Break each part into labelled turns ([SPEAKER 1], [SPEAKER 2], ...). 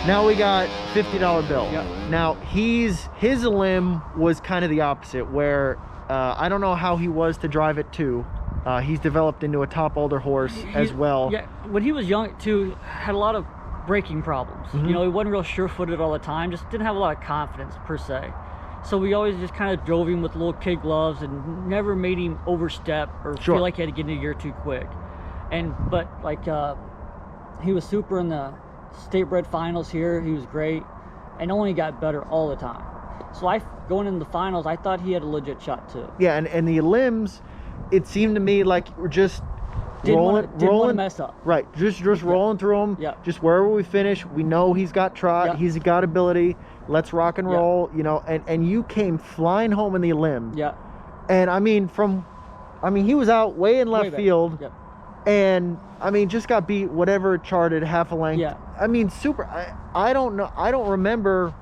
[SPEAKER 1] Now we got $50 bill.
[SPEAKER 2] Yep.
[SPEAKER 1] Now his elim was kind of the opposite, where I don't know how he was to drive it too. He's developed into a top older horse as well.
[SPEAKER 2] Yeah, when he was young too, had a lot of braking problems. You know, he wasn't real sure-footed all the time, just didn't have a lot of confidence per se. So we always just kind of drove him with little kid gloves and never made him overstep or feel like he had to get into gear too quick. But like he was super in the state bred finals here. He was great and only got better all the time. So going into the finals, I thought he had a legit shot too.
[SPEAKER 1] Yeah, and the limbs, it seemed to me like we're just rolling,
[SPEAKER 2] mess up.
[SPEAKER 1] Right, just rolling through them.
[SPEAKER 2] Yeah.
[SPEAKER 1] Just wherever we finish, we know he's got trot, he's got ability. Let's rock and roll, you know. And you came flying home in the limb.
[SPEAKER 2] Yeah.
[SPEAKER 1] And I mean, he was out way in left field.
[SPEAKER 2] Yep.
[SPEAKER 1] And I mean, just got beat whatever it charted, half a length.
[SPEAKER 2] Yeah.
[SPEAKER 1] I mean, super. I don't know. I don't remember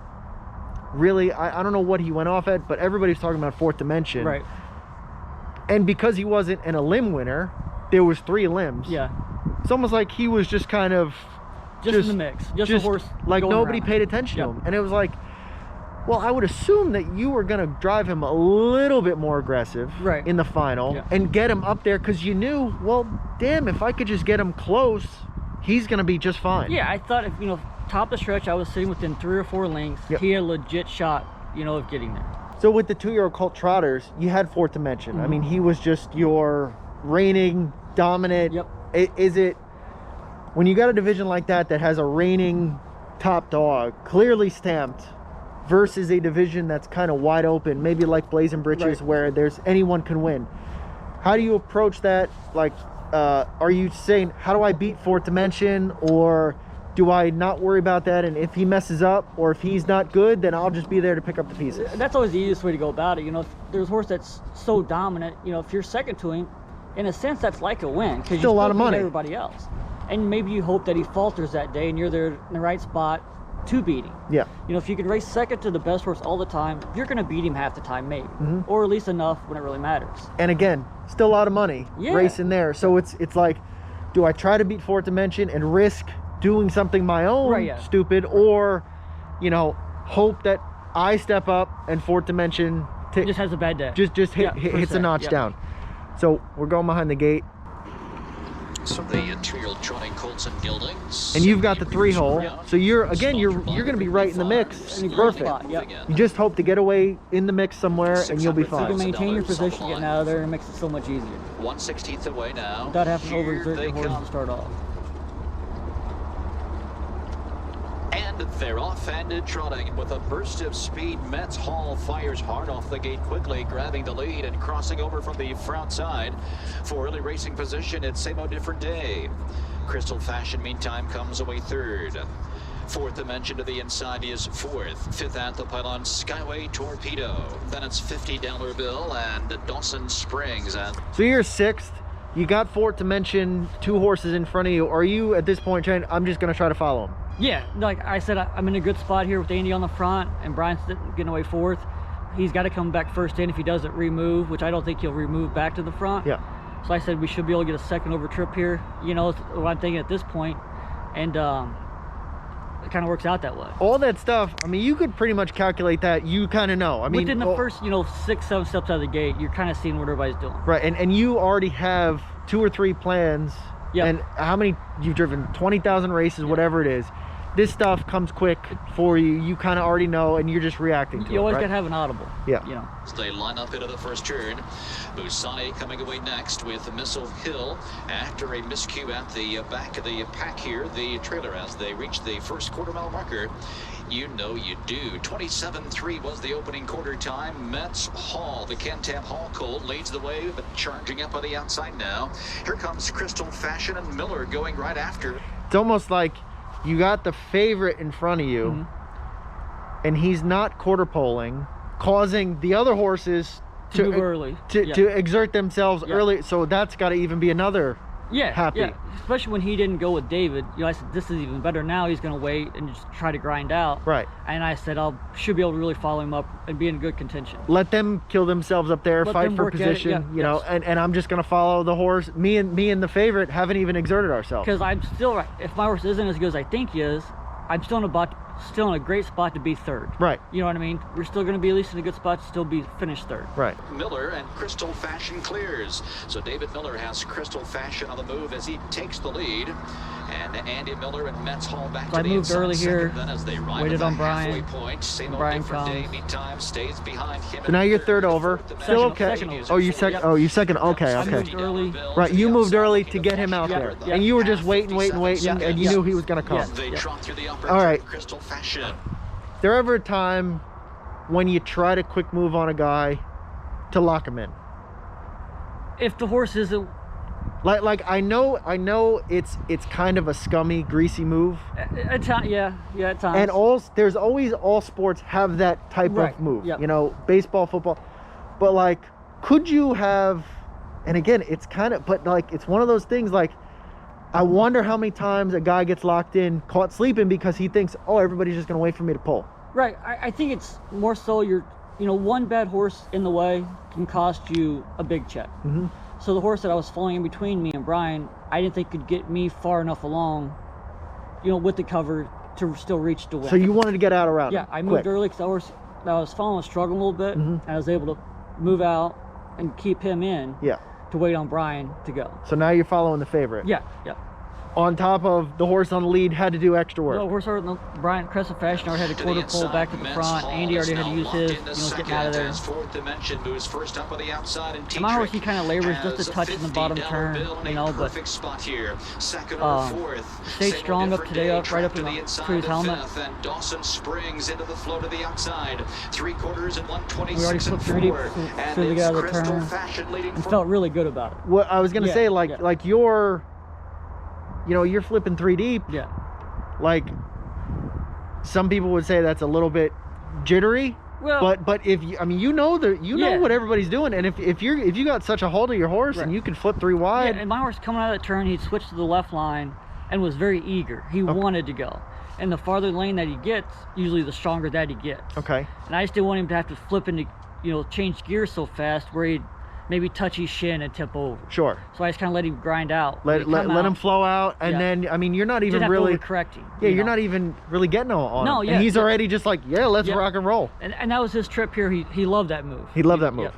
[SPEAKER 1] really. I don't know what he went off at, but everybody's talking about Fourth Dimension.
[SPEAKER 2] Right.
[SPEAKER 1] And because he wasn't an elim winner, there was 3 limbs.
[SPEAKER 2] Yeah.
[SPEAKER 1] It's almost like he was just kind of
[SPEAKER 2] just in the mix, just a horse,
[SPEAKER 1] like nobody
[SPEAKER 2] around.
[SPEAKER 1] paid attention to him. And it was like, well, I would assume that you were gonna drive him a little bit more aggressive in the final and get him up there, because you knew, well, damn, if I could just get him close, he's gonna be just fine.
[SPEAKER 2] Yeah, I thought if, you know, top of the stretch, I was sitting within 3 or 4 lengths. He had a legit shot, you know, of getting there.
[SPEAKER 1] So with the 2-year-old colt trotters, you had Fourth Dimension. I mean, he was just your reigning dominant. Is it, when you got a division like that has a reigning top dog, clearly stamped, versus a division that's kind of wide open, maybe like Blazing Britches, where there's anyone can win, how do you approach that? Like, are you saying, how do I beat Fourth Dimension, or do I not worry about that, and if he messes up or if he's not good, then I'll just be there to pick up the pieces?
[SPEAKER 2] That's always the easiest way to go about it. You know, if there's a horse that's so dominant, you know, if you're second to him, in a sense, that's like a win, because
[SPEAKER 1] still a lot of money.
[SPEAKER 2] Everybody else, and maybe you hope that he falters that day, and you're there in the right spot to beat him. Yeah. You know, if you can race second to the best horse all the time, you're going to beat him half the time, maybe, or at least enough when it really matters.
[SPEAKER 1] And again, still a lot of money racing there. So it's like, do I try to beat Fourth Dimension and risk doing something my own stupid, or, you know, hope that I step up and Fourth Dimension
[SPEAKER 2] just has a bad day,
[SPEAKER 1] just hits a notch down? So we're going behind the gate.
[SPEAKER 3] So the 2-year-old trotting colts and geldings.
[SPEAKER 1] And you've got the 3-hole. So you're going to be right in the mix. Perfect. You just hope to get away in the mix somewhere, and you'll be fine.
[SPEAKER 2] You can maintain your position, getting out of there, and it makes it so much easier.
[SPEAKER 3] 1/16 away now.
[SPEAKER 2] Without having to overexert your horse to start off.
[SPEAKER 3] And they're off and trotting with a burst of speed. Metz Hall fires hard off the gate quickly, grabbing the lead and crossing over from the front side. For early racing position, it's same old different day. Crystal Fashion, meantime, comes away 3rd. Fourth Dimension to the inside is 4th. 5th at the pylon, Skyway Torpedo. Then it's $50 and Dawson Springs.
[SPEAKER 1] So you're 6th. You got Fourth Dimension, 2 horses in front of you. Are you at this point trying, I'm just going to try to follow him?
[SPEAKER 2] Yeah, like I said, I'm in a good spot here with Andy on the front and Brian's getting away 4th. He's got to come back first in. If he doesn't remove, which I don't think he'll remove back to the front. Yeah. So I said we should be able to get a second over trip here. You know, it's what I'm thinking at this point. And it kind of works out that way. All
[SPEAKER 1] that stuff, I mean, you could pretty much calculate that. You kind of know. I mean,
[SPEAKER 2] within the first, you know, 6, 7 steps out of the gate, you're kind of seeing what everybody's doing.
[SPEAKER 1] Right, and you already have 2 or 3 plans. Yeah. And how many, you've driven 20,000 races, whatever it is. This stuff comes quick for you. You kind of already know, and you're just reacting to it.
[SPEAKER 2] You always got to have an audible.
[SPEAKER 1] Yeah.
[SPEAKER 2] You know.
[SPEAKER 3] So they line up into the first turn. Busani coming away next with Missile Hill after a miscue at the back of the pack here. The trailer as they reach the first quarter-mile marker. You know you do. 27.3 was the opening quarter time. Metz Hall, the Kentab Hall colt, leads the way, but charging up on the outside now. Here comes Crystal Fashion and Miller going right after.
[SPEAKER 1] It's almost like you got the favorite in front of you, and he's not quarter poling, causing the other horses
[SPEAKER 2] to move early,
[SPEAKER 1] to exert themselves early. So that's got to even be another happy.
[SPEAKER 2] Yeah, especially when he didn't go with David. You know, I said this is even better now. He's going to wait and just try to grind out. Right. And I said should be able to really follow him up and be in good contention. Let them kill themselves up there, fight for position. You know, and I'm just going to follow the horse. Me and the favorite haven't even exerted ourselves. Because I'm still right. If my horse isn't as good as I think he is, I'm still in a great spot to be third.
[SPEAKER 1] Right.
[SPEAKER 2] You know what I mean? We're still going to be at least in a good spot to still be finished third.
[SPEAKER 1] Right.
[SPEAKER 3] Miller and Crystal Fashion clears. So David Miller has Crystal Fashion on the move as he takes the lead. And Andy Miller and Metz Hall back
[SPEAKER 2] So
[SPEAKER 3] to
[SPEAKER 2] I
[SPEAKER 3] the
[SPEAKER 2] moved
[SPEAKER 3] inside
[SPEAKER 2] early here,
[SPEAKER 3] then as they ride
[SPEAKER 2] waited
[SPEAKER 3] to
[SPEAKER 2] on
[SPEAKER 3] the halfway
[SPEAKER 2] Brian.
[SPEAKER 3] point. Same old
[SPEAKER 2] Brian
[SPEAKER 3] different day.
[SPEAKER 2] comes.
[SPEAKER 3] Meantime stays behind him.
[SPEAKER 1] So now you're third over. Still okay.
[SPEAKER 2] Second over.
[SPEAKER 1] Oh, you second. Oh, you second. Okay,
[SPEAKER 2] I
[SPEAKER 1] okay.
[SPEAKER 2] moved early.
[SPEAKER 1] Right, you moved early to get him out there,
[SPEAKER 2] yeah.
[SPEAKER 1] and you were just waiting, and you knew he was gonna come.
[SPEAKER 3] They trot through the upper
[SPEAKER 1] All right.
[SPEAKER 3] Crystal Fashion.
[SPEAKER 1] There ever a time when you try to quick move on a guy to lock him in?
[SPEAKER 2] If the horse isn't,
[SPEAKER 1] Like I know it's kind of a scummy, greasy move.
[SPEAKER 2] at times, yeah, at times.
[SPEAKER 1] And there's always, all sports have that type
[SPEAKER 2] Right,
[SPEAKER 1] of move.
[SPEAKER 2] yep.
[SPEAKER 1] You know, baseball, football. But like, could you have, and again, it's kind of, but like, it's one of those things, like, I wonder how many times a guy gets locked in, caught sleeping because he thinks, oh, everybody's just gonna wait for me to pull.
[SPEAKER 2] Right. I think it's more so one bad horse in the way can cost you a big check.
[SPEAKER 1] Mm-hmm.
[SPEAKER 2] So the horse that I was following in between me and Brian, I didn't think could get me far enough along, with the cover to still reach the win.
[SPEAKER 1] So you wanted to get out around
[SPEAKER 2] Yeah,
[SPEAKER 1] him,
[SPEAKER 2] I moved
[SPEAKER 1] quick.
[SPEAKER 2] early because the horse that I was following was struggling a little bit,
[SPEAKER 1] Mhm.
[SPEAKER 2] and I was able to move out and keep him in
[SPEAKER 1] Yeah.
[SPEAKER 2] to wait on Brian to go.
[SPEAKER 1] So now you're following the favorite.
[SPEAKER 2] Yeah.
[SPEAKER 1] On top of the horse on the lead had to do extra work.
[SPEAKER 2] No, horse already, Brian Crescent Fashion already had a quarter pole back to the front. Andy already had to use his, getting out of there.
[SPEAKER 3] Fourth dimension moves first up on the outside, and
[SPEAKER 2] And my horse, he kind of labors just a touch in the bottom turn, but
[SPEAKER 3] perfect spot here. Second or fourth.
[SPEAKER 2] stayed strong up today, right up in the through his helmet.
[SPEAKER 3] And Dawson springs into the flow to the outside. 3/4 and 126
[SPEAKER 2] We already slipped pretty through the guy out of the turn and felt really good about it.
[SPEAKER 1] What I was gonna
[SPEAKER 2] Yeah,
[SPEAKER 1] say, like,
[SPEAKER 2] yeah.
[SPEAKER 1] like you're flipping 3 deep.
[SPEAKER 2] Yeah.
[SPEAKER 1] Like, some people would say that's a little bit jittery.
[SPEAKER 2] Well,
[SPEAKER 1] But if you, I mean, you know
[SPEAKER 2] Yeah.
[SPEAKER 1] what everybody's doing, and if you got such a hold of your horse,
[SPEAKER 2] Right.
[SPEAKER 1] and you can flip 3 wide.
[SPEAKER 2] yeah, and my horse coming out of the turn, he switched to the left line and was very eager. He wanted to go. And the farther lane that he gets, usually the stronger that he gets.
[SPEAKER 1] Okay.
[SPEAKER 2] And I just didn't want him to have to flip into, change gears so fast where he'd maybe touch his shin and tip over.
[SPEAKER 1] Sure.
[SPEAKER 2] So I just kind of let him grind out.
[SPEAKER 1] Let him flow out, and
[SPEAKER 2] Yeah.
[SPEAKER 1] then, I mean, you're not
[SPEAKER 2] Didn't
[SPEAKER 1] even
[SPEAKER 2] have
[SPEAKER 1] really
[SPEAKER 2] to overcorrect him.
[SPEAKER 1] Yeah, you're not even really getting on
[SPEAKER 2] No,
[SPEAKER 1] him.
[SPEAKER 2] yeah,
[SPEAKER 1] And he's
[SPEAKER 2] yeah.
[SPEAKER 1] already just like, yeah, let's
[SPEAKER 2] Yeah.
[SPEAKER 1] rock and roll.
[SPEAKER 2] And that was his trip here. He loved that move.
[SPEAKER 1] He loved that move.
[SPEAKER 2] Yeah.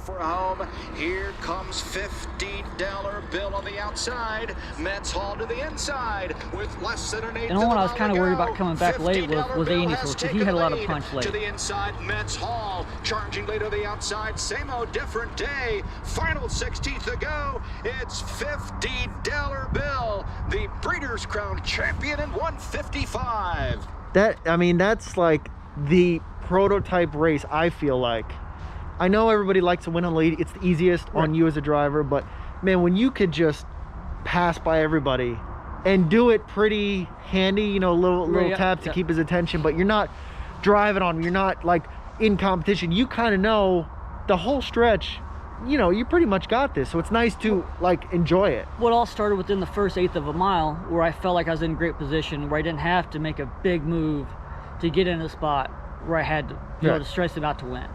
[SPEAKER 3] For home, here comes $50 on the outside. Metz Hall to the inside with less than an eighth.
[SPEAKER 2] And the one I was kind of worried about coming back late was Andy's horse, because he had a lot of punch
[SPEAKER 3] To
[SPEAKER 2] late.
[SPEAKER 3] the inside, Metz Hall charging late to the outside. Same old different day. Final 16th to go. It's $50 the Breeders' Crown champion in 155.
[SPEAKER 1] That's like the prototype race, I feel like. I know everybody likes to win on lead. It's the easiest on you as a driver, but man, when you could just pass by everybody and do it pretty handy, little tap to keep his attention, but you're not driving on him. You're not like in competition. You kind of know the whole stretch, you pretty much got this. So it's nice to like enjoy it.
[SPEAKER 2] What all started within the first eighth of a mile, where I felt like I was in great position, where I didn't have to make a big move to get in a spot where I had to, to stress him out to win.